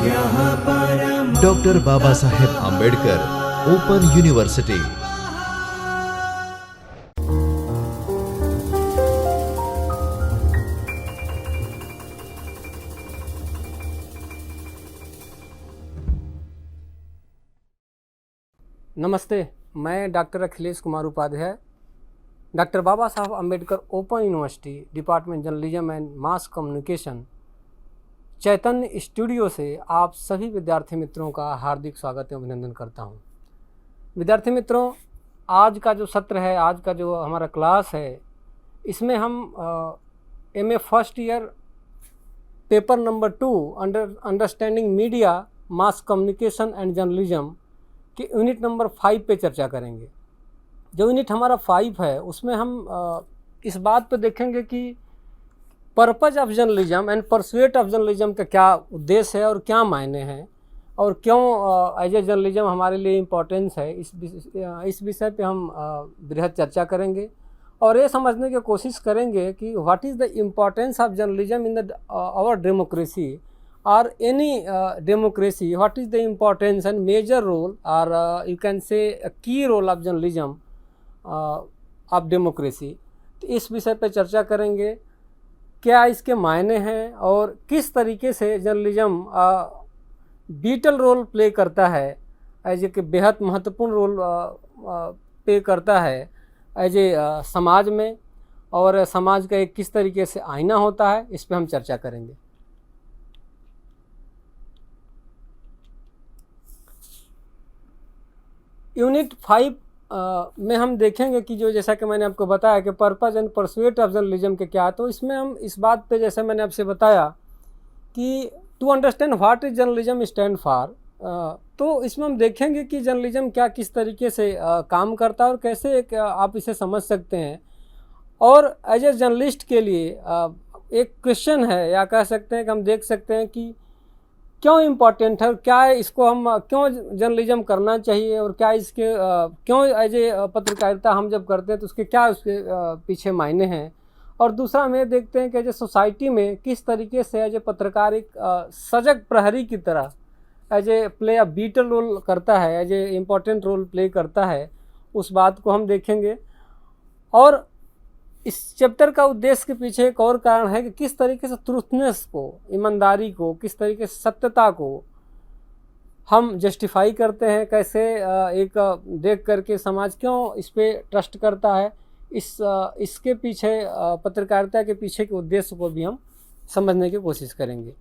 Doctor Baba Saheb Ambedkar open university. नमस्ते, मैं doctor Akhilesh Kumar Upadhyay, doctor Baba Saheb Ambedkar open university, department journalism and mass communication, Chaitanya studio से आप सभी विद्यार्थी मित्रों का हार्दिक स्वागत एवं अभिनंदन करता हूं। विद्यार्थी मित्रों, आज का जो सत्र है, आज का जो हमारा क्लास है, इसमें हम MA first year paper number 2 understanding media, mass communication and journalism कि यूनिट नंबर 5 पे चर्चा करेंगे। जो यूनिट हमारा 5 है उसमें हम इस बात पे देखेंगे कि purpose of journalism and pursuit of journalism का क्या उद्देश्य है और क्या मायने हैं और क्यों एज ए जर्नलिज्म हमारे लिए इम्पोर्टेंस है। इस विषय पे हम बृहद चर्चा करेंगे और ये समझने की कोशिश करेंगे कि what is the importance of journalism in the our democracy or any democracy, what is the importance and major role or you can say a key role of journalism of democracy। तो इस विषय पर चर्चा करेंगे, क्या इसके मायने हैं और किस तरीके से जर्नलिज्म बीटल रोल प्ले करता है, एज ए कि बेहद महत्वपूर्ण रोल प्ले करता है एज ए समाज में, और समाज का एक किस तरीके से आईना होता है, इस पर हम चर्चा करेंगे। यूनिट 5 में हम देखेंगे कि जो जैसा कि मैंने आपको बताया कि purpose and pursuit of journalism के क्या है, तो इसमें हम इस बात पे, जैसे मैंने आपसे बताया कि to understand what is journalism stand for, तो इसमें हम देखेंगे कि जर्नलिज्म क्या किस तरीके से काम करता है और कैसे आप इसे समझ सकते हैं। और एज ए जर्नलिस्ट के लिए एक क्वेश्चन है, या कह सकते हैं कि हम देख सकते हैं कि क्यों इम्पॉर्टेंट है, क्या है इसको हम क्यों जर्नलिज्म करना चाहिए और क्या इसके क्यों एज ए पत्रकारिता हम जब करते हैं तो उसके क्या उसके पीछे मायने हैं। और दूसरा हम ये देखते हैं कि एज ए सोसाइटी में किस तरीके से एज ए पत्रकार एक सजग प्रहरी की तरह as a play a vital role करता है, as a important role play करता है, उस बात को हम देखेंगे। और इस चैप्टर का उद्देश्य के पीछे एक और कारण है कि किस तरीके से ट्रूथनेस को, ईमानदारी को, किस तरीके से सत्यता को हम जस्टिफाई करते हैं, कैसे एक देख करके समाज क्यों इस पे ट्रस्ट करता है, इसके पीछे पत्रकारिता के पीछे के उद्देश्य को भी हम समझने की कोशिश करेंगे।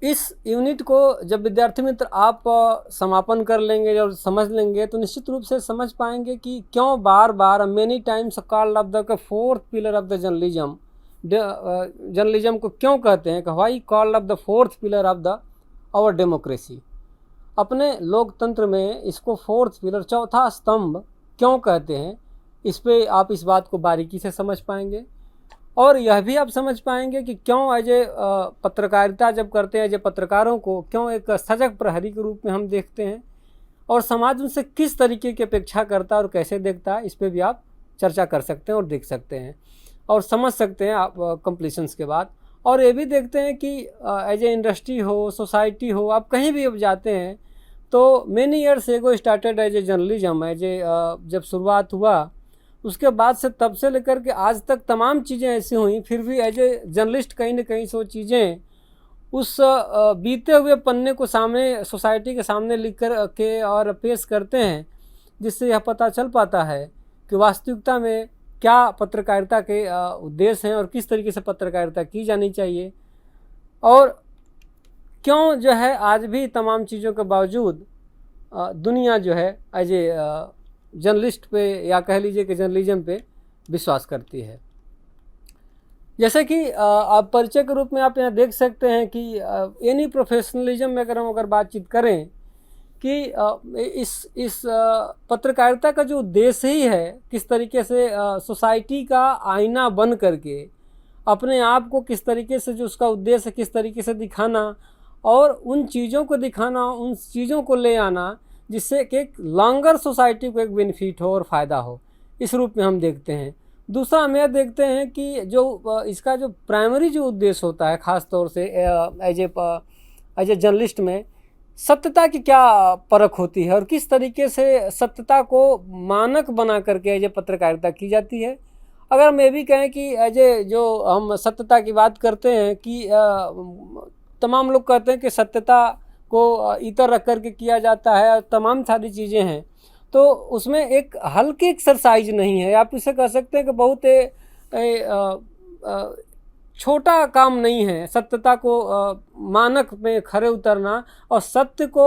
इस यूनिट को जब विद्यार्थी मित्र आप समापन कर लेंगे और समझ लेंगे तो निश्चित रूप से समझ पाएंगे कि क्यों बार बार many times called of the fourth pillar of the journalism, journalism को क्यों कहते हैं कि why called of the fourth pillar of the our democracy. अपने लोकतंत्र में इसको फोर्थ पिलर, चौथा स्तंभ क्यों कहते हैं, इस पे आप इस बात को बारीकी से समझ पाएंगे। और यह भी आप समझ पाएंगे कि क्यों एज ए पत्रकारिता जब करते हैं, एज ए पत्रकारों को क्यों एक सजग प्रहरी के रूप में हम देखते हैं और समाज उनसे किस तरीके की अपेक्षा करता है और कैसे देखता है, इस पे भी आप चर्चा कर सकते हैं और देख सकते हैं और समझ सकते हैं आप कंप्लीशंस के बाद। और ये भी देखते हैं कि एज ए इंडस्ट्री हो, सोसाइटी हो, आप कहीं भी अब जाते हैं तो many years ago started as a journalism, as a जब शुरुआत हुआ उसके बाद से तब से लेकर के आज तक तमाम चीज़ें ऐसी हुई, फिर भी एज ए जर्नलिस्ट कहीं ना कहीं सो चीज़ें उस बीते हुए पन्ने को सामने, सोसाइटी के सामने लिख कर के और पेश करते हैं, जिससे यह पता चल पाता है कि वास्तविकता में क्या पत्रकारिता के उद्देश्य हैं और किस तरीके से पत्रकारिता की जानी चाहिए, और क्यों जो है आज भी तमाम चीज़ों के बावजूद दुनिया जो है एज ए जर्नलिस्ट पे, या कह लीजिए कि जर्नलिज्म पे विश्वास करती है। जैसे कि आप परिचय के रूप में आप यहाँ देख सकते हैं कि एनी प्रोफेशनलिज्म में अगर बातचीत करें कि इस पत्रकारिता का जो उद्देश्य ही है किस तरीके से सोसाइटी का आईना बन करके अपने आप को किस तरीके से, जो उसका उद्देश्य किस तरीके से दिखाना और उन चीज़ों को दिखाना, उन चीज़ों को ले आना जिससे कि एक लॉन्गर सोसाइटी को एक बेनिफिट हो और फ़ायदा हो, इस रूप में हम देखते हैं। दूसरा हम यह देखते हैं कि जो इसका जो प्राइमरी जो उद्देश्य होता है ख़ास तौर से एज ए जर्नलिस्ट में, सत्यता की क्या परख होती है और किस तरीके से सत्यता को मानक बना करके एज ए पत्रकारिता की जाती है। अगर हम ये भी कहें कि एज ए जो हम सत्यता की बात करते हैं कि तमाम लोग कहते हैं कि सत्यता को इतर रख करके किया जाता है, तमाम सारी चीज़ें हैं, तो उसमें एक हल्की एक्सरसाइज नहीं है। आप इसे कह सकते हैं कि बहुत छोटा काम नहीं है सत्यता को मानक में खरे उतरना और सत्य को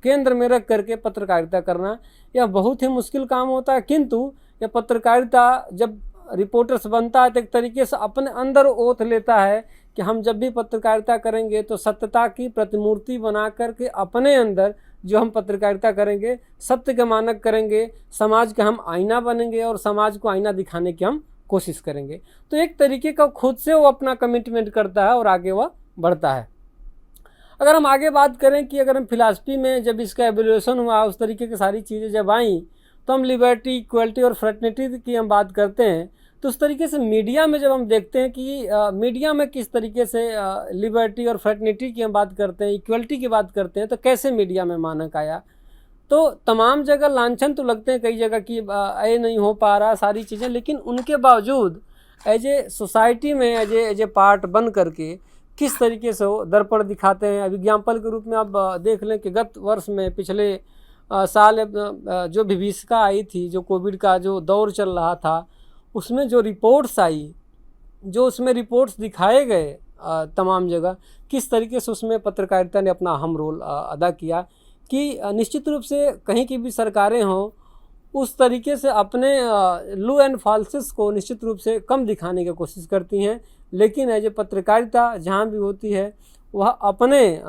केंद्र में रख करके पत्रकारिता करना। यह बहुत ही मुश्किल काम होता है, किंतु यह पत्रकारिता जब रिपोर्टर्स बनता है तो एक तरीके से अपने अंदर ओथ लेता है कि हम जब भी पत्रकारिता करेंगे तो सत्यता की प्रतिमूर्ति बना करके अपने अंदर जो हम पत्रकारिता करेंगे सत्य के मानक करेंगे, समाज के हम आईना बनेंगे और समाज को आईना दिखाने की हम कोशिश करेंगे। तो एक तरीके का खुद से वो अपना कमिटमेंट करता है और आगे वह बढ़ता है। अगर हम आगे बात करें कि अगर हम फिलॉसफी में जब इसका एवोल्यूशन हुआ, उस तरीके की सारी चीज़ें जब आई, तो हम लिबर्टी, इक्वलिटी और फ्रेटर्निटी की हम बात करते हैं, तो उस तरीके से मीडिया में जब हम देखते हैं कि मीडिया में किस तरीके से लिबर्टी और फ्रेटर्निटी की हम बात करते हैं, इक्वलिटी की बात करते हैं, तो कैसे मीडिया में मानक आया। तो तमाम जगह लांछन तो लगते हैं कई जगह कि ये नहीं हो पा रहा सारी चीज़ें, लेकिन उनके बावजूद एज ए सोसाइटी में एज ए पार्ट बन करके किस तरीके से वो दर्पण दिखाते हैं। एग्जाम्पल के रूप में आप देख लें कि गत वर्ष में पिछले साल जो विभीषिका आई थी, जो कोविड का जो दौर चल रहा था, उसमें जो रिपोर्ट्स आई, जो उसमें रिपोर्ट्स दिखाए गए तमाम जगह, किस तरीके से उसमें पत्रकारिता ने अपना अहम रोल अदा किया कि निश्चित रूप से कहीं की भी सरकारें हों उस तरीके से अपने लू एंड फॉल्सेस को निश्चित रूप से कम दिखाने की कोशिश करती हैं, लेकिन एज ए पत्रकारिता जहाँ भी होती है वह अपने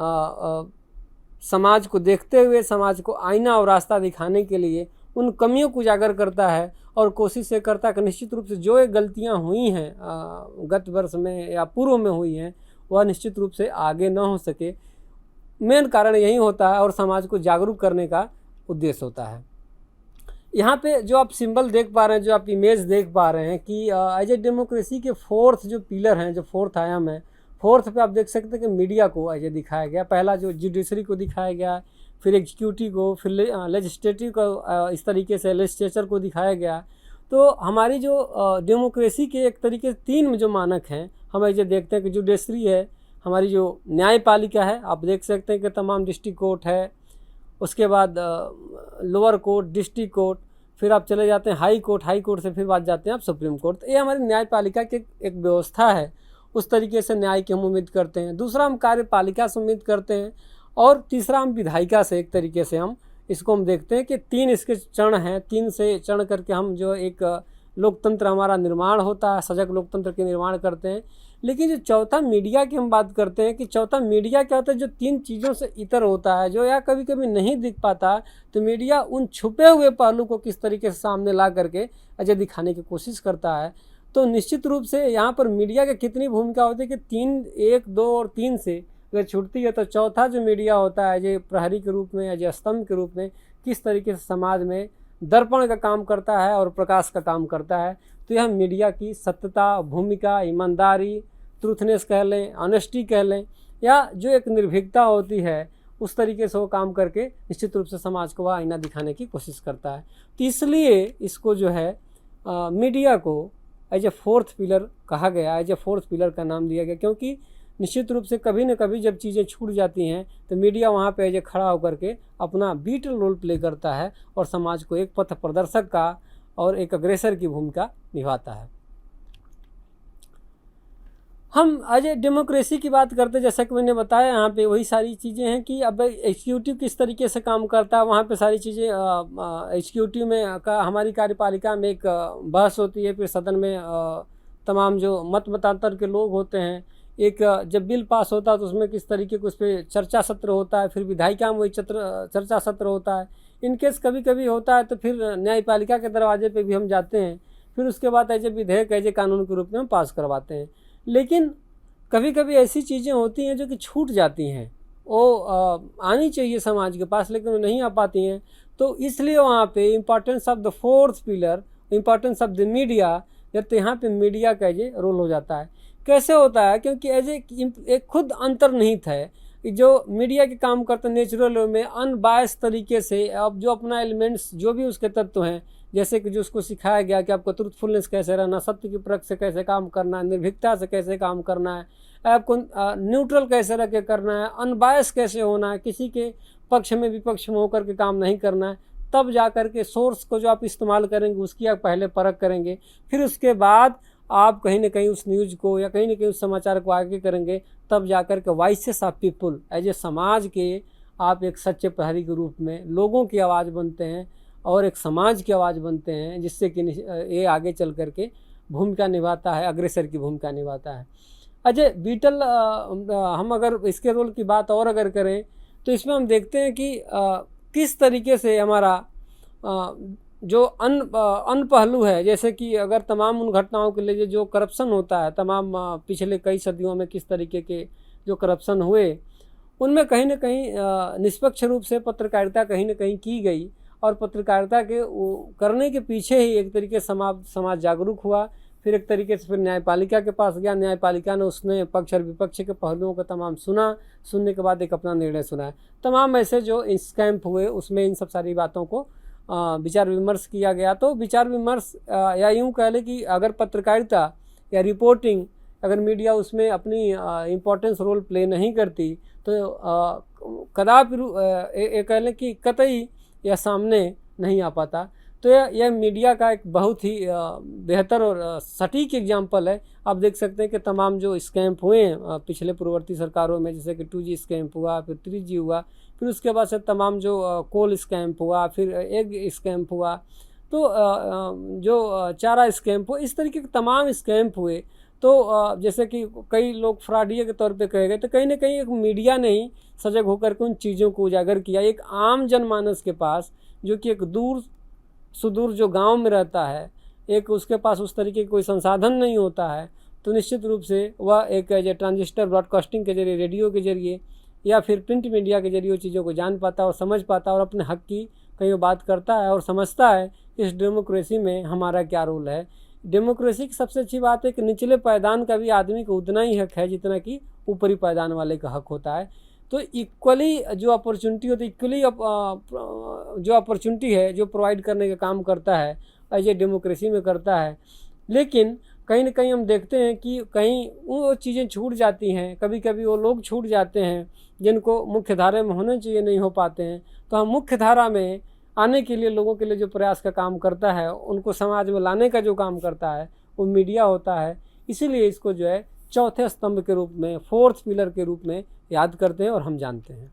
समाज को देखते हुए समाज को आईना और रास्ता दिखाने के लिए उन कमियों को उजागर करता है और कोशिश ये करता है कि निश्चित रूप से जो ये गलतियाँ हुई हैं गत वर्ष में या पूर्व में हुई हैं वह निश्चित रूप से आगे न हो सके। मेन कारण यही होता है और समाज को जागरूक करने का उद्देश्य होता है। यहाँ पे जो आप सिंबल देख पा रहे हैं, जो आप इमेज देख पा रहे हैं कि एज ए डेमोक्रेसी के फोर्थ जो पिलर हैं, जो फोर्थ आयाम है, फोर्थ पे आप देख सकते हैं कि मीडिया को एज ए दिखाया गया। पहला जो जुडिशरी को दिखाया गया, फिर एग्जीक्यूटिव को, फिर लेजिस्लेटिव को, इस तरीके से लेजिस्लेचर को दिखाया गया। तो हमारी जो डेमोक्रेसी के एक तरीके से तीन जो मानक हैं हम एज ए देखते हैं कि जुडिशरी है, हमारी जो न्यायपालिका है, आप देख सकते हैं कि तमाम डिस्ट्रिक्ट कोर्ट है, उसके बाद लोअर कोर्ट, डिस्ट्रिक्ट कोर्ट, फिर आप चले जाते हैं हाई कोर्ट, हाई कोर्ट से फिर बात जाते हैं आप सुप्रीम कोर्ट। तो ये हमारी न्यायपालिका की एक व्यवस्था है, उस तरीके से न्याय की हम उम्मीद करते हैं। दूसरा हम कार्यपालिका से उम्मीद करते हैं और तीसरा हम विधायिका से एक तरीके से हम इसको हम देखते हैं कि तीन इसके चरण हैं, तीन से चरण करके हम जो एक लोकतंत्र हमारा निर्माण होता है, सजग लोकतंत्र के निर्माण करते हैं। लेकिन जो चौथा मीडिया की हम बात करते हैं कि चौथा मीडिया क्या होता है, जो तीन चीज़ों से इतर होता है, जो या कभी कभी नहीं दिख पाता, तो मीडिया उन छुपे हुए पहलू को किस तरीके से सामने ला करके अजय दिखाने की कोशिश करता है। तो निश्चित रूप से यहाँ पर मीडिया की कितनी भूमिका होती है कि 3, 1, 2 और 3 से अगर छूटती है तो चौथा जो मीडिया होता है एज प्रहरी के रूप में, एज स्तंभ के रूप में किस तरीके से समाज में दर्पण का काम करता है और प्रकाश का काम करता है। तो यह मीडिया की सत्यता, भूमिका, ईमानदारी, ट्रूथनेस कह लें, ऑनेस्टी कह लें, या जो एक निर्भीकता होती है, उस तरीके से वो काम करके निश्चित रूप से समाज को वह आईना दिखाने की कोशिश करता है। तो इसलिए इसको जो है मीडिया को एज ए फोर्थ पिलर कहा गया, एज ए फोर्थ पिलर का नाम दिया गया, क्योंकि निश्चित रूप से कभी न कभी जब चीज़ें छूट जाती हैं तो मीडिया वहाँ पे एज ए खड़ा होकर के अपना बीटल रोल प्ले करता है और समाज को एक पथ प्रदर्शक का और एक अग्रेसर की भूमिका निभाता है। हम आज डेमोक्रेसी की बात करते, जैसा कि मैंने बताया, यहाँ पे वही सारी चीज़ें हैं कि अब एग्जीक्यूटिव किस तरीके से काम करता है, वहाँ पे सारी चीज़ें एग्जीक्यूटिव में का हमारी कार्यपालिका में एक बहस होती है, फिर सदन में तमाम जो मतांतर के लोग होते हैं, एक जब बिल पास होता है तो उसमें किस तरीके को उस पर चर्चा सत्र होता है, फिर विधायिका में वही चर्चा सत्र होता है। इनकेस कभी कभी होता है तो फिर न्यायपालिका के दरवाजे पे भी हम जाते हैं, फिर उसके बाद ऐसे विधेयक ऐसे कानून के रूप में हम पास करवाते हैं। लेकिन कभी कभी ऐसी चीज़ें होती हैं जो कि छूट जाती हैं, वो आनी चाहिए समाज के पास, लेकिन वो नहीं आ पाती हैं। तो इसलिए वहाँ पे importance of the fourth pillar, importance of the media तो यहाँ पे मीडिया का ये रोल हो जाता है। कैसे होता है? क्योंकि एज एक खुद अंतर्निहित है कि जो मीडिया के काम करते हैं नेचुरल वे में अनबायस तरीके से, अब जो अपना एलिमेंट्स जो भी उसके तत्व हैं, जैसे कि जो उसको सिखाया गया कि आपको ट्रूथफुलनेस कैसे रहना, सत्य की परख से कैसे काम करना है, निर्भीकता से कैसे काम करना है, आपको न्यूट्रल कैसे रख के करना है, अनबायस कैसे होना है, किसी के पक्ष में विपक्ष में होकर के काम नहीं करना है, तब जा कर के सोर्स को जो आप इस्तेमाल करेंगे उसकी आप पहले परख करेंगे, फिर उसके बाद आप कहीं ना कहीं उस न्यूज़ को या कहीं ना कहीं उस समाचार को आगे करेंगे, तब जा कर के voices of people as a समाज के आप एक सच्चे प्रहरी के रूप में लोगों की आवाज़ बनते हैं और एक समाज की आवाज़ बनते हैं, जिससे कि ये आगे चल कर के भूमिका निभाता है, अग्रेसर की भूमिका निभाता है। अजय बीटल, हम अगर इसके रोल की बात और अगर करें तो इसमें हम देखते हैं कि किस तरीके से हमारा जो अन्य पहलू है, जैसे कि अगर तमाम उन घटनाओं के लिए जो करप्शन होता है, तमाम पिछले कई सदियों में किस तरीके के जो करप्शन हुए, उनमें कहीं ना कहीं निष्पक्ष रूप से पत्रकारिता कहीं ना कहीं की गई, और पत्रकारिता के करने के पीछे ही एक तरीके समाज जागरूक हुआ। फिर एक तरीके से फिर न्यायपालिका के पास गया, न्यायपालिका ने उसने पक्ष और विपक्ष के पहलुओं को तमाम सुनने के बाद एक अपना निर्णय सुना है। तमाम ऐसे जो स्कैम्प हुए उसमें इन सब सारी बातों को विचार विमर्श किया गया। तो विचार विमर्श या यूँ कह लें कि अगर पत्रकारिता या रिपोर्टिंग, अगर मीडिया उसमें अपनी इम्पोर्टेंस रोल प्ले नहीं करती तो कदापि ये कह लें कि कतई यह सामने नहीं आ पाता। तो यह मीडिया का एक बहुत ही बेहतर और सटीक एग्जाम्पल है। आप देख सकते हैं कि तमाम जो स्कैम्प हुए हैं पिछले पूर्ववर्ती सरकारों में, जैसे कि 2G स्कैम्प हुआ, फिर 3G हुआ, फिर उसके बाद से तमाम जो कोल स्कैम्प हुआ, फिर एग स्कैम्प हुआ, तो जो चारा स्कैम्प हुआ, इस तरीके के तमाम स्कैम्प हुए। तो जैसे कि कई लोग फ्रॉडिये के तौर पे कहे गए, तो कहीं ना कहीं एक मीडिया ने ही सजग होकर के उन चीज़ों को उजागर किया। एक आम जनमानस के पास, जो कि एक दूर सुदूर जो गांव में रहता है, एक उसके पास उस तरीके का कोई संसाधन नहीं होता है, तो निश्चित रूप से वह एक जो ट्रांजिस्टर ब्रॉडकास्टिंग के जरिए, रेडियो के जरिए या फिर प्रिंट मीडिया के जरिए चीज़ों को जान पाता और समझ पाता और अपने हक की कहीं वो बात करता है और समझता है इस डेमोक्रेसी में हमारा क्या रोल है। डेमोक्रेसी की सबसे अच्छी बात है कि निचले पायदान का भी आदमी को उतना ही हक है जितना कि ऊपरी पायदान वाले का हक होता है। तो इक्वली जो अपॉर्चुनिटी होती है, इक्वली जो अपॉर्चुनिटी है जो प्रोवाइड करने का काम करता है एज ए डेमोक्रेसी में करता है। लेकिन कहीं ना कहीं हम देखते हैं कि कहीं वो चीज़ें छूट जाती हैं, कभी कभी वो लोग छूट जाते हैं जिनको मुख्य धारा में होना चाहिए, नहीं हो पाते हैं। तो हम मुख्य धारा में आने के लिए लोगों के लिए जो प्रयास का काम करता है, उनको समाज में लाने का जो काम करता है, वो मीडिया होता है। इसीलिए इसको जो है चौथे स्तंभ के रूप में, फोर्थ पिलर के रूप में याद करते हैं और हम जानते हैं।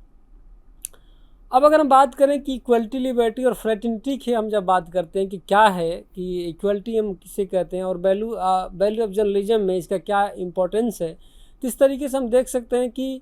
अब अगर हम बात करें कि इक्वलिटी, लिबर्टी और फ्रेटर्निटी की हम जब बात करते हैं कि क्या है, कि इक्वलिटी हम किसे कहते हैं और वैल्यू ऑफ जर्नलिज्म में इसका क्या इम्पोर्टेंस है, तो इस तरीके से हम देख सकते हैं कि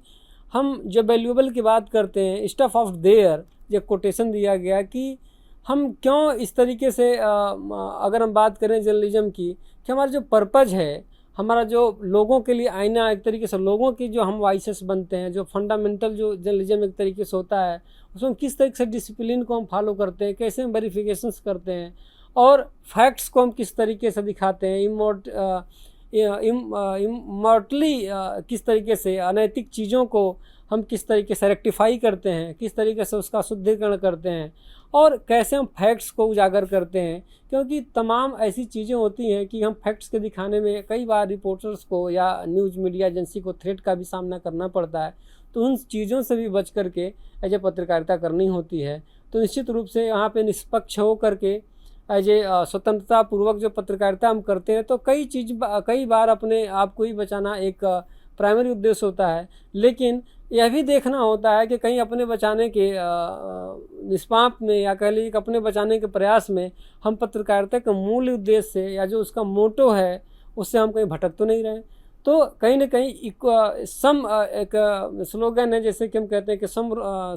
हम जब वैल्यूएबल की बात करते हैं, स्टफ ऑफ देयर जो कोटेशन दिया गया कि हम क्यों इस तरीके से अगर हम बात करें जर्नलिज्म की, कि हमारा जो पर्पज़ है, हमारा जो लोगों के लिए आईना, एक तरीके से लोगों की जो हम वॉइसेस बनते हैं, जो फंडामेंटल जो जर्नलिज्म एक तरीके से होता है, उसमें किस तरीके से डिसिप्लिन को हम फॉलो करते हैं, कैसे हम वेरिफिकेशंस करते हैं और फैक्ट्स को हम किस तरीके से दिखाते हैं, इमोर्टली किस तरीके से अनैतिक चीज़ों को हम किस तरीके से रेक्टिफाई करते हैं, किस तरीके से उसका शुद्धिकरण करते हैं और कैसे हम फैक्ट्स को उजागर करते हैं। क्योंकि तमाम ऐसी चीज़ें होती हैं कि हम फैक्ट्स के दिखाने में कई बार रिपोर्टर्स को या न्यूज़ मीडिया एजेंसी को थ्रेट का भी सामना करना पड़ता है। तो उन चीज़ों से भी बच करके एज ए पत्रकारिता करनी होती है। तो निश्चित रूप से यहाँ पे निष्पक्ष हो करके एज ए स्वतंत्रता पूर्वक जो पत्रकारिता हम करते हैं, तो कई बार अपने आप को ही बचाना एक प्राइमरी उद्देश्य होता है। लेकिन यह भी देखना होता है कि कहीं अपने बचाने के निष्पाप में या कह लीजिए अपने बचाने के प्रयास में हम पत्रकारिता के मूल उद्देश्य से या जो उसका मोटो है उससे हम कहीं भटक तो नहीं रहे। तो कहीं ना कहीं एक स्लोगन है, जैसे कि हम कहते हैं कि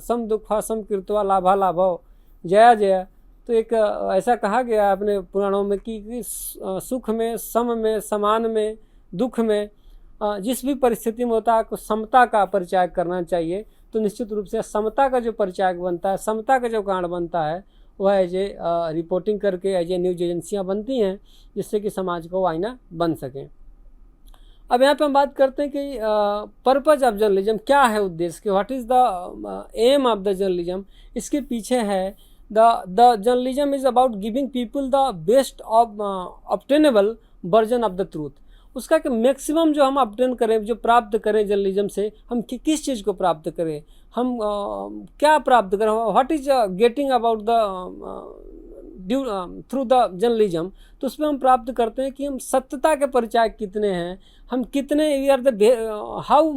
सम दुखा सम कीर्तवा लाभा लाभव जया जया। तो एक ऐसा कहा गया है अपने पुराणों में कि सुख में, सम में, समान में, दुख में, जिस भी परिस्थिति में होता है, समता का परित्याग करना चाहिए। तो निश्चित रूप से समता का जो परित्याग बनता है, समता का जो कारण बनता है, वह एज ए रिपोर्टिंग करके एज ए न्यूज एजेंसियाँ बनती हैं, जिससे कि समाज को आईना बन सकें। अब यहाँ पे हम बात करते हैं कि पर्पज ऑफ जर्नलिज्म क्या है, उद्देश्य के, what is the aim of the journalism. इसके पीछे है the journalism is about giving people the best of obtainable version of the truth. उसका कि मैक्सिमम जो हम ऑब्टेन करें, जो प्राप्त करें जर्नलिज्म से, हम किस चीज़ को प्राप्त करें, हम क्या प्राप्त करें, what is getting about the through the journalism. तो उसमें हम प्राप्त करते हैं कि हम सत्यता के परिचायक कितने हैं, हम कितने वी आर द हाउ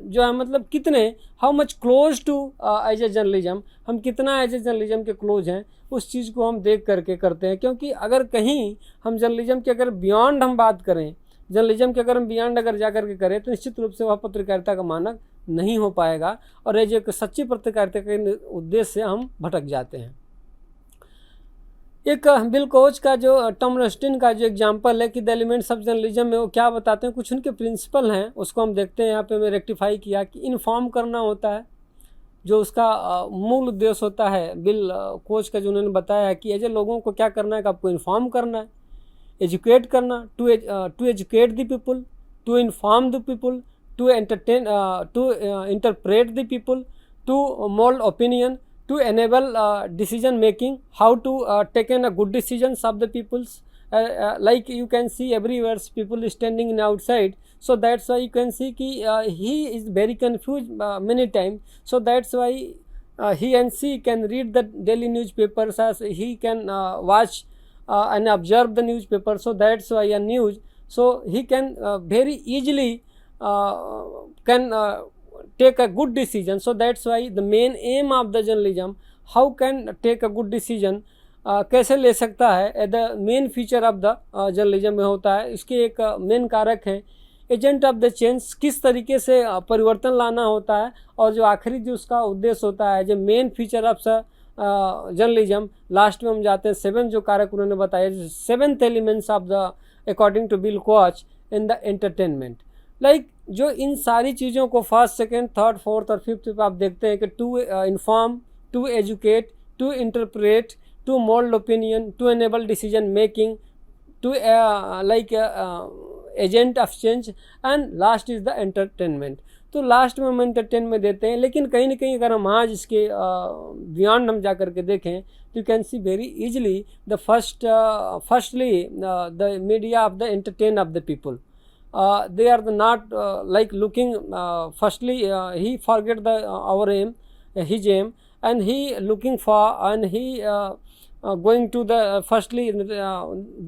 जो है मतलब कितने, how much close to as a journalism, हम कितना एज ए जर्नलिज्म के क्लोज हैं, उस चीज़ को हम देख करके करते हैं। क्योंकि अगर कहीं हम जर्नलिज्म के अगर बियॉन्ड हम बात करें, जर्नलिज्म के अगर हम बियॉन्ड अगर जा करके करें, तो निश्चित रूप से वह पत्रकारिता का मानक नहीं हो पाएगा और एज एक सच्ची पत्रकारिता के उद्देश्य से हम भटक जाते हैं। एक बिल कोच का जो टॉम रस्टिन का जो एग्जांपल है कि द एलिमेंट्स ऑफ जर्नलिज्म में वो क्या बताते हैं, कुछ उनके प्रिंसिपल हैं, उसको हम देखते हैं। यहाँ पे मैं रेक्टिफाई किया कि इन्फॉर्म करना होता है, जो उसका मूल उद्देश्य होता है। बिल कोच का जो उन्होंने बताया है कि ऐसे लोगों को क्या करना है कि आपको इन्फॉर्म करना है, एजुकेट करना, to educate the people, to inform the people, to entertain, to interpret the people, to mould opinion, to enable decision making, how to take in a good decisions of the peoples. Like you can see everywhere people standing in outside, so that's why you can see ki he is very confused many times, so that's why he and she can read the daily newspapers, as he can watch and observe the newspaper, so that's why a news, so he can very easily can take a good decision. So that's why the main aim of the journalism, how can take a good decision, कैसे ले सकता है, the main feature of the journalism में होता है। इसके एक main कारक हैं एजेंट ऑफ द चेंज, किस तरीके से परिवर्तन लाना होता है, और जो आखिरी जो उसका उद्देश्य होता है, जो main feature of journalism, last में हम जाते हैं 7 जो कारक उन्होंने बताया, 7th elements of the according to Bill Koch in the entertainment. Like जो इन सारी चीज़ों को फर्स्ट, सेकेंड, थर्ड, फोर्थ और फिफ्थ पे आप देखते हैं कि to inform, to educate, to interpret, to mould opinion, to enable decision making, to like agent of change, and last is the entertainment. तो लास्ट में हम एंटरटेनमेंट देते हैं, लेकिन कहीं ना कहीं अगर हम आज इसके बियॉन्ड हम जा कर के देखें, तो you can C very easily the firstly the media of the entertain of the people. They are not like looking firstly he forget the our aim, his aim, and he looking for, and he going to the firstly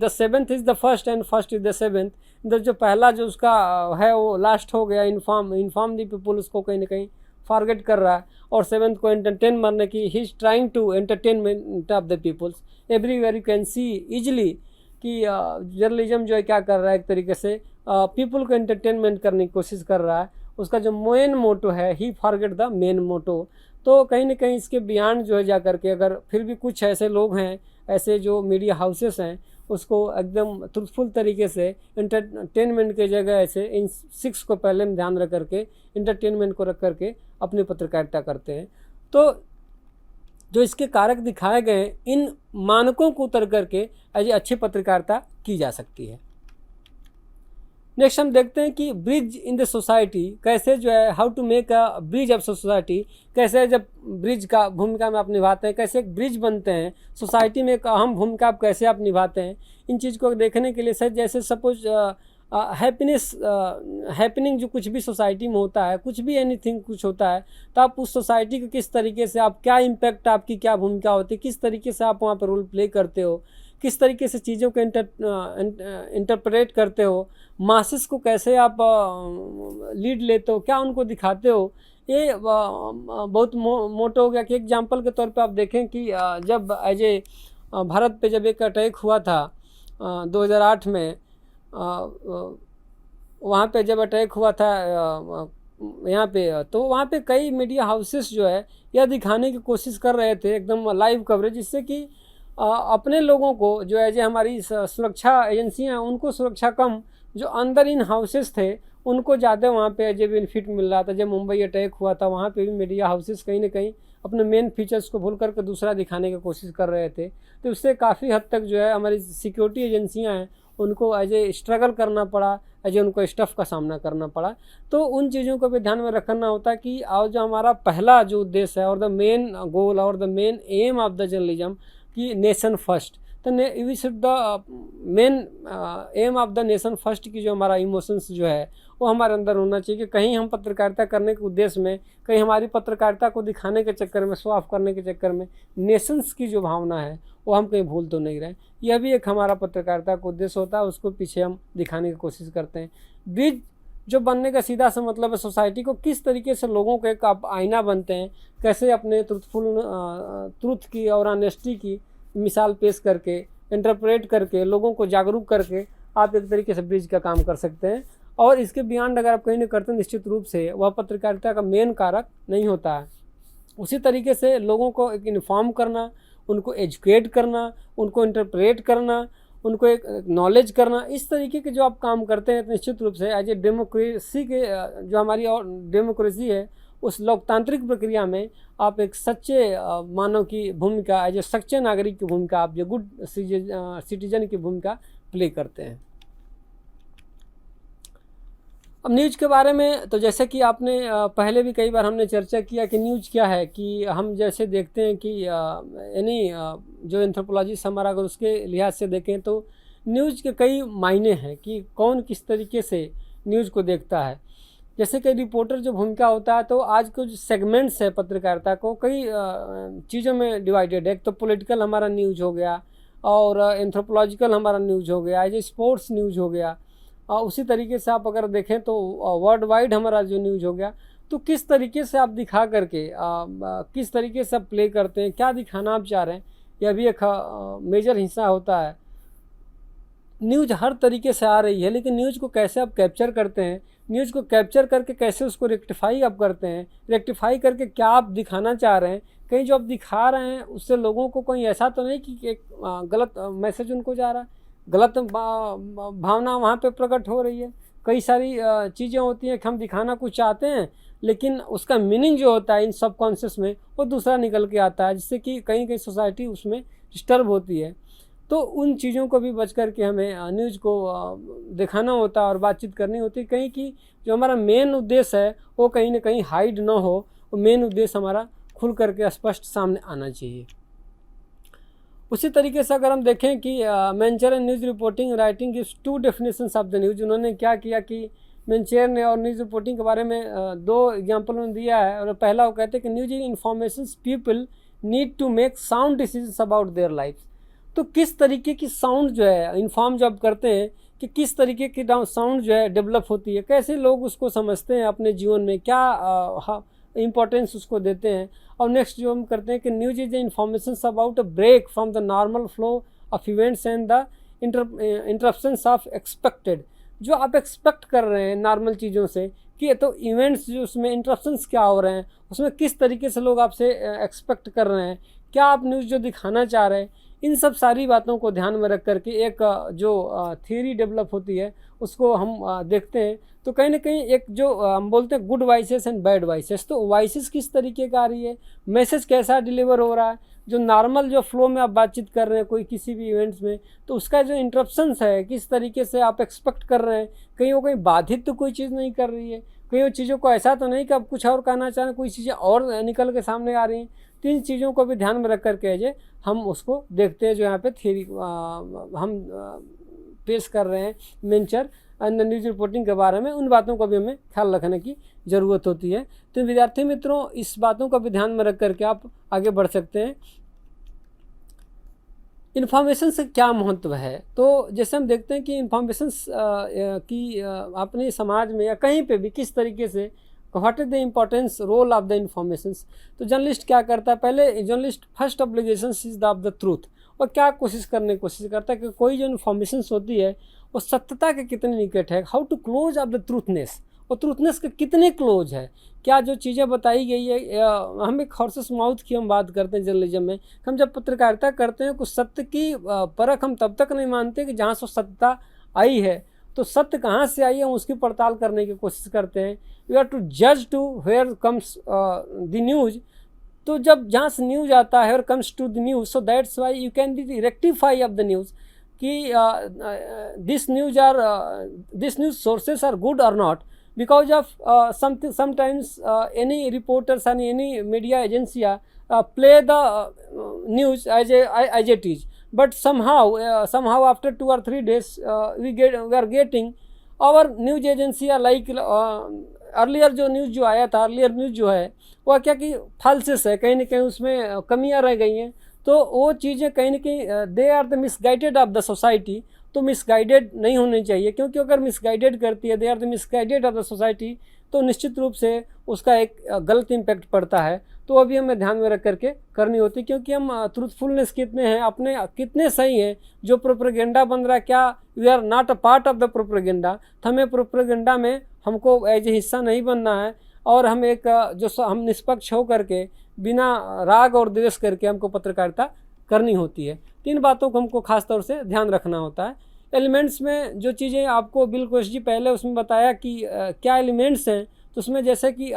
the 7th is the first and first is the 7th। the जो पहला जो उसका है वो last हो गया, inform the people, उसको कहीं ना कहीं फॉरगेट कर रहा है, और 7th को एंटरटेन मारने की, he is trying to entertainment of the peoples. Everywhere you can see easily कि जर्नलिज्म जो है क्या कर रहा है, एक तरीके से पीपल को एंटरटेनमेंट करने की कोशिश कर रहा है। उसका जो मेन मोटो है, ही फॉरगेट द मेन मोटो। तो कहीं ना कहीं इसके बियॉन्ड जो है जा करके, अगर फिर भी कुछ ऐसे लोग हैं, ऐसे जो मीडिया हाउसेस हैं, उसको एकदम ट्रूथफुल तरीके से एंटरटेनमेंट की जगह ऐसे इन 6 को पहले में ध्यान रख करके, एंटरटेनमेंट को रख करके अपनी पत्रकारिता करते हैं। तो जो इसके कारक दिखाए गए, इन मानकों को उतर करके ऐसी अच्छी पत्रकारिता की जा सकती है। नेक्स्ट हम देखते हैं कि ब्रिज इन द सोसाइटी, कैसे जो है how to make a bridge of society, कैसे जब ब्रिज का भूमिका में आप निभाते हैं, कैसे एक ब्रिज बनते हैं सोसाइटी में, एक अहम भूमिका आप कैसे आप निभाते हैं। इन चीज़ को देखने के लिए सर, जैसे सपोज हैपनिंग जो कुछ भी सोसाइटी में होता है, कुछ भी एनीथिंग कुछ होता है, तो आप उस सोसाइटी को किस तरीके से, आप क्या इम्पैक्ट, आपकी क्या भूमिका होती है, किस तरीके से आप वहाँ पर रोल प्ले करते हो, किस तरीके से चीज़ों को इंटरप्रेट करते हो, मासेस को कैसे आप लीड लेते हो, क्या उनको दिखाते हो। ये बहुत मोटो हो गया कि एग्जांपल के तौर पे आप देखें कि जब एज ए भारत पे जब एक अटैक हुआ था 2008 में, वहाँ पे जब अटैक हुआ था यहाँ पे, तो वहाँ पे कई मीडिया हाउसेस जो है यह दिखाने की कोशिश कर रहे थे एकदम लाइव कवरेज, जिससे कि अपने लोगों को जो है, जो हमारी सुरक्षा एजेंसियाँ हैं, उनको सुरक्षा कम, जो अंदर इन हाउसेस थे उनको ज़्यादा वहाँ पे जो बेनिफिट मिल रहा था। जब मुंबई अटैक हुआ था, वहाँ पे भी मीडिया हाउसेस कहीं ना कहीं अपने मेन फीचर्स को भूल करके दूसरा दिखाने की कोशिश कर रहे थे। तो उससे काफ़ी हद तक जो है हमारी सिक्योरिटी एजेंसियां हैं उनको एज ए स्ट्रगल करना पड़ा, एज ए उनको स्टफ़ का सामना करना पड़ा। तो उन चीज़ों को भी ध्यान में रखना होता है कि और जो हमारा पहला जो उद्देश्य है और द मेन गोल और the main aim of the journalism कि नेशन फर्स्ट, तो we should the main aim of the nation first की जो हमारा इमोशंस जो है वो हमारे अंदर होना चाहिए कि कहीं हम पत्रकारिता करने के उद्देश्य में, कहीं हमारी पत्रकारिता को दिखाने के चक्कर में, शो ऑफ करने के चक्कर में नेशंस की जो भावना है वो हम कहीं भूल तो नहीं रहे। यह भी एक हमारा पत्रकारिता का उद्देश्य होता है, उसको पीछे हम दिखाने की कोशिश करते हैं। ब्रिज जो बनने का सीधा सा मतलब है सोसाइटी को किस तरीके से लोगों के एक आईना बनते हैं, कैसे अपने ट्रूथ की और ऑनेस्टी की मिसाल पेश करके, इंटरप्रेट करके, लोगों को जागरूक करके आप एक तरीके से ब्रिज का काम कर सकते हैं। और इसके बियॉन्ड अगर आप कहीं नहीं करते निश्चित रूप से वह पत्रकारिता का मेन कारक नहीं होता है। उसी तरीके से लोगों को एक इन्फॉर्म करना, उनको एजुकेट करना, उनको इंटरप्रेट करना, उनको एक नॉलेज करना, इस तरीके के जो आप काम करते हैं तो निश्चित रूप से एज ए डेमोक्रेसी के जो हमारी और डेमोक्रेसी है उस लोकतांत्रिक प्रक्रिया में आप एक सच्चे मानव की भूमिका, एज ए सच्चे नागरिक की भूमिका, आप जो गुड सिटीजन की भूमिका प्ले करते हैं। अब न्यूज़ के बारे में तो जैसे कि आपने पहले भी कई बार हमने चर्चा किया कि न्यूज़ क्या है, कि हम जैसे देखते हैं कि यानी जो एंथ्रोपोलॉजिस्ट हमारा अगर उसके लिहाज से देखें तो न्यूज़ के कई मायने हैं कि कौन किस तरीके से न्यूज़ को देखता है। जैसे कि रिपोर्टर जो भूमिका होता है तो आज के जो सेगमेंट्स है पत्रकारिता को कई चीज़ों में डिवाइडेड है। एक तो पॉलिटिकल हमारा न्यूज़ हो गया, और एंथ्रोपोलॉजिकल हमारा न्यूज़ हो गया, एज ए स्पोर्ट्स न्यूज़ हो गया। उसी तरीके से आप अगर देखें तो वर्ल्ड वाइड हमारा जो न्यूज़ हो गया। तो किस तरीके से आप दिखा करके किस तरीके से आप प्ले करते हैं, क्या दिखाना आप चाह रहे हैं, यह भी एक मेजर हिस्सा होता है। न्यूज़ हर तरीके से आ रही है, लेकिन न्यूज़ को कैसे आप कैप्चर करते हैं, न्यूज़ को कैप्चर करके कैसे उसको रेक्टिफाई आप करते हैं, रेक्टिफाई करके क्या आप दिखाना चाह रहे हैं, कहीं जो आप दिखा रहे हैं उससे लोगों को कहीं ऐसा तो नहीं कि एक गलत मैसेज उनको जा रहा है, गलत भावना वहाँ पे प्रकट हो रही है। कई सारी चीज़ें होती हैं कि हम दिखाना कुछ चाहते हैं लेकिन उसका मीनिंग जो होता है इन सबकॉन्शियस में वो दूसरा निकल के आता है, जिससे कि कहीं कहीं सोसाइटी उसमें डिस्टर्ब होती है। तो उन चीज़ों को भी बच कर के हमें न्यूज़ को दिखाना होता है और बातचीत करनी होती है, कहीं कि जो हमारा मेन उद्देश्य है वो कहीं ना कहीं हाइड ना हो, वो मेन उद्देश्य हमारा खुल करके स्पष्ट सामने आना चाहिए। उसी तरीके से अगर हम देखें कि Mencher and news reporting writing gives two definitions of the news. उन्होंने क्या किया कि मेंचर ने और न्यूज़ रिपोर्टिंग के बारे में दो एग्जाम्पल उन्होंने दिया है। और पहला वो कहते हैं कि news is information people need to make sound decisions about their life. तो किस तरीके की साउंड जो है इन्फॉर्म जब करते हैं कि किस तरीके की साउंड जो है डेवलप होती है, कैसे लोग उसको समझते हैं अपने जीवन में, क्या इम्पोर्टेंस उसको देते हैं। और नेक्स्ट जो हम करते हैं कि news is the information about a break from the normal flow of events and the interruptions of expected. जो आप एक्सपेक्ट कर रहे हैं नॉर्मल चीज़ों से कि तो इवेंट्स जो उसमें इंटरप्शंस क्या हो रहे हैं, उसमें किस तरीके से लोग आपसे एक्सपेक्ट कर रहे हैं, क्या आप न्यूज़ जो दिखाना चाह रहे हैं, इन सब सारी बातों को ध्यान में रख करके एक जो थियरी डेवलप होती है उसको हम देखते हैं। तो कहीं ना कहीं एक जो हम बोलते हैं good voices and bad voices, तो वॉइसेस किस तरीके का आ रही है, मैसेज कैसा डिलीवर हो रहा है, जो नॉर्मल जो फ्लो में आप बातचीत कर रहे हैं कोई किसी भी इवेंट्स में, तो उसका जो इंटरप्शंस है किस तरीके से आप एक्सपेक्ट कर रहे हैं, कहीं वो कहीं बाधित तो कोई चीज़ नहीं कर रही है, कहीं वो चीज़ों को ऐसा तो नहीं कि आप कुछ और कहना चाह रहे हैं, कोई चीज़ें और निकल के सामने आ रही हैं। तो इन चीज़ों को भी ध्यान में रख करके जो हम उसको देखते हैं, जो यहाँ पे थियरी हम पेश कर रहे हैं मेंचर एंड न्यूज़ रिपोर्टिंग के बारे में, उन बातों को भी हमें ख्याल रखने की ज़रूरत होती है। तो विद्यार्थी मित्रों, इस बातों को भी ध्यान में रख करके आप आगे बढ़ सकते हैं। इन्फॉर्मेशन से क्या महत्व है, तो जैसे हम देखते हैं कि इन्फॉर्मेशन की अपने समाज में या कहीं पे भी किस तरीके से what is the importance role of the informations. तो जर्नलिस्ट क्या करता है, पहले journalist first obligation is the of the truth. और क्या कोशिश करता है कि कोई जो इन्फॉर्मेशन होती है वो सत्यता के कितने निकट है, how to close of the truthness, और ट्रूथनेस के कितने क्लोज है, क्या जो चीज़ें बताई गई है। हम एक हॉर्सेस माउथ की हम बात करते हैं जर्नलिज्म में, हम जब पत्रकारिता करते हैं कुछ सत्य की परख हम तब तक नहीं मानते कि जहाँ से सत्यता आई है, तो सत्य कहाँ से आई है हम उसकी पड़ताल करने की कोशिश करते हैं। यू हैव टू जज to where comes the news तो जब जहाँ से न्यूज़ आता है और comes to the news, so that's why you can be rectify of the news कि this news sources are good और not, because of sometimes any reporters and any media agency play the news as it is, but somehow after 2 or 3 days we are getting our news agency like earlier जो news जो आया था, earlier news जो है वह क्या कि फाल्सेस है, कहीं ना कहीं उसमें कमियां रह गई हैं। तो वो चीज़ें कहीं ना कहीं they are the misguided of the society, तो मिसगाइडेड नहीं होनी चाहिए, क्योंकि अगर मिसगाइडेड करती है, they are the misguided of the society, तो निश्चित रूप से उसका एक गलत इम्पैक्ट पड़ता है। तो अभी हमें ध्यान में रख करके करनी होती है, क्योंकि हम ट्रूथफुलनेस कितने हैं, अपने कितने सही हैं। जो प्रोपेगेंडा बन रहा है, क्या we are not a part of the propaganda, तो हमें प्रोपेगेंडा में हमको एज ए हिस्सा नहीं बनना है, और हम एक हम निष्पक्ष हो करके बिना राग और द्वेष करके हमको पत्रकारिता करनी होती है। 3 बातों को हमको खास तौर से ध्यान रखना होता है। एलिमेंट्स में जो चीज़ें आपको बिल कोश जी पहले उसमें बताया कि क्या एलिमेंट्स हैं, तो उसमें जैसे कि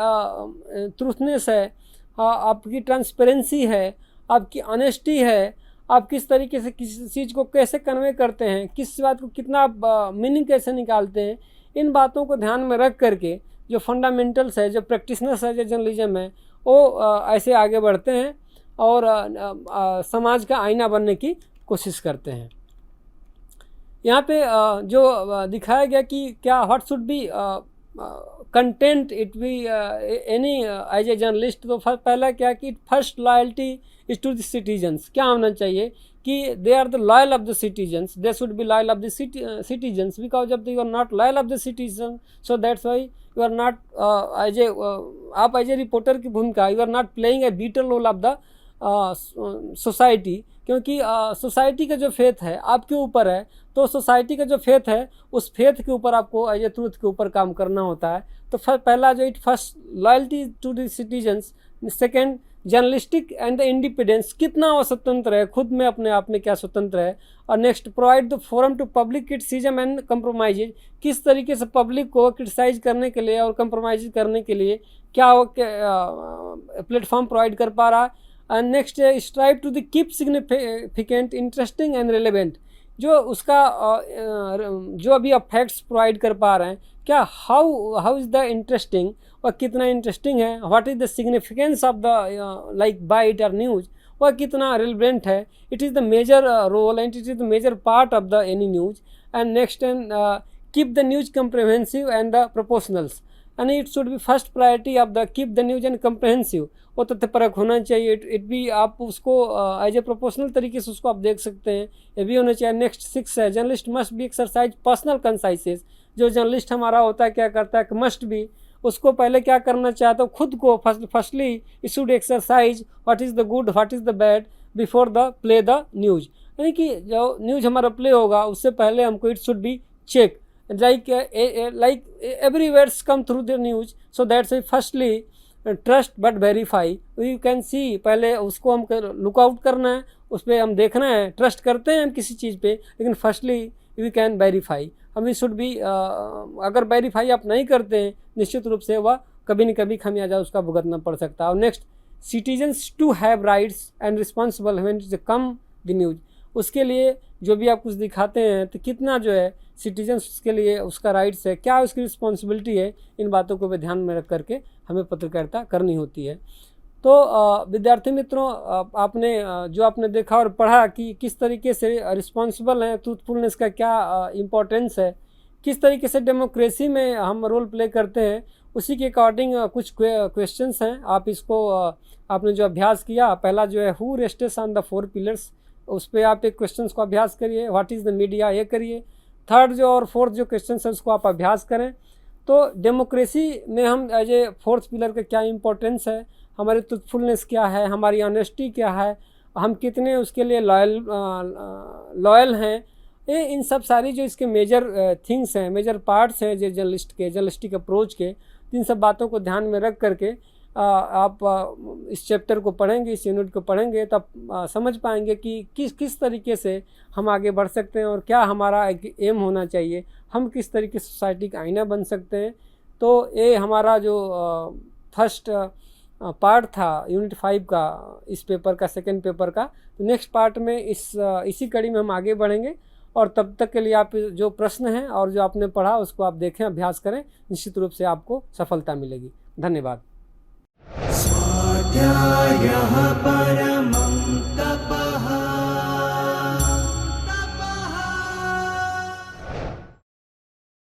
ट्रूथनेस है, आपकी ट्रांसपेरेंसी है, आपकी ऑनेस्टी है, आप किस तरीके से किसी चीज़ को कैसे कन्वे करते हैं, किस बात को कितना मीनिंग कैसे निकालते हैं, इन बातों को ध्यान में रख करके जो फंडामेंटल्स है, जो प्रैक्टिशनर्स है, जो जर्नलिज्म है, वो ऐसे आगे बढ़ते हैं और समाज का आईना बनने की कोशिश करते हैं। यहाँ पे जो दिखाया गया कि क्या what should be content it be any as a journalist, तो पहला क्या कि first loyalty is to the citizens. क्या होना चाहिए कि they are the loyal of the citizens, they should be loyal of the citizens, because जब you are not loyal of the citizen, so that's why you are not as a आप as a reporter की भूमिका, you are not playing A whittle role of the society, क्योंकि society का जो faith है आपके ऊपर है, तो सोसाइटी का जो फेथ है उस फेथ के ऊपर आपको एज ए ट्रूथ के ऊपर काम करना होता है। तो पहला जो it first loyalty to the citizens, second journalistic and the independence, कितना वो स्वतंत्र है, खुद में अपने आप में क्या स्वतंत्र है, और next provide the forum to public criticism and compromise, किस तरीके से पब्लिक को क्रिटिसाइज करने के लिए और कंप्रोमाइज करने के लिए क्या वो प्लेटफॉर्म प्रोवाइड कर पा रहा है। And next strive to the keep significant, interesting and relevant, जो उसका जो अभी आप फैक्ट्स प्रोवाइड कर पा रहे हैं, क्या हाउ इज़ द इंटरेस्टिंग, और कितना इंटरेस्टिंग है, what is the significance of the like bite और न्यूज़, वह कितना रिलेवेंट है, it is the major role and it is the major part of the any news. And next and keep the news comprehensive and the proportionals, and it should be first priority of the keep the news and comprehensive, वो तथ्यपरक होना चाहिए। It भी आप उसको as a proportional तरीके से उसको आप देख सकते हैं, ये भी होना चाहिए। नेक्स्ट 6 है journalist must be exercise personal consciences, जो जर्नलिस्ट हमारा होता है क्या करता है कि मस्ट बी, उसको पहले क्या करना चाहता है, खुद को firstly it should exercise what is the good what is the bad before the play the news, यानी कि जो न्यूज़ हमारा प्ले होगा उससे पहले हमको it should be check, like every words come through the news, so that's why firstly trust but verify, you can see, पहले उसको हम लुक आउट करना है, उस पर हम देखना है, ट्रस्ट करते हैं हम किसी चीज़ पे, लेकिन फर्स्टली वी कैन वेरीफाई, हम शुड बी अगर वेरीफाई आप नहीं करते हैं निश्चित रूप से वह कभी न कभी खमियाजा उसका भुगतना पड़ सकता है। और next citizens to have rights and responsible when it come the news, उसके लिए जो भी आप कुछ दिखाते हैं तो कितना जो है सिटीजन्स उसके लिए उसका राइट्स है, क्या उसकी रिस्पॉन्सिबिलिटी है, इन बातों को भी ध्यान में रख करके हमें पत्रकारिता करनी होती है। तो विद्यार्थी मित्रों, आपने जो आपने देखा और पढ़ा कि किस तरीके से रिस्पॉन्सिबल हैं, ट्रूथफुलनेस का क्या इम्पोर्टेंस है, किस तरीके से डेमोक्रेसी में हम रोल प्ले करते हैं, उसी के अकॉर्डिंग कुछ क्वेश्चंस हैं। आप इसको आपने जो अभ्यास किया, पहला जो है हु रेस्टेस ऑन द 4 पिलर्स, उस पर आप एक क्वेश्चंस को अभ्यास करिए, व्हाट इज़ द मीडिया, ये करिए। थर्ड जो और फोर्थ जो क्वेश्चन है उसको आप अभ्यास करें। तो डेमोक्रेसी में हम एज ए 4th पिलर का क्या इंपॉर्टेंस है, हमारी ट्रूथफुलनेस क्या है, हमारी ऑनेस्टी क्या है, हम कितने उसके लिए लॉयल हैं, ये इन सब सारी जो इसके मेजर थिंग्स हैं, मेजर पार्ट्स हैं जो जर्नलिस्टिक अप्रोच के, इन सब बातों को ध्यान में रख करके आप इस चैप्टर को पढ़ेंगे, इस यूनिट को पढ़ेंगे, तब समझ पाएंगे कि किस तरीके से हम आगे बढ़ सकते हैं और क्या हमारा एक एम होना चाहिए, हम किस तरीके से सोसाइटी का आईना बन सकते हैं। तो ये हमारा जो फर्स्ट पार्ट था यूनिट 5 का, इस पेपर का, सेकंड पेपर का। तो नेक्स्ट पार्ट में इसी कड़ी में हम आगे बढ़ेंगे, और तब तक के लिए आप जो प्रश्न हैं और जो आपने पढ़ा उसको आप देखें, अभ्यास करें, निश्चित रूप से आपको सफलता मिलेगी। धन्यवाद।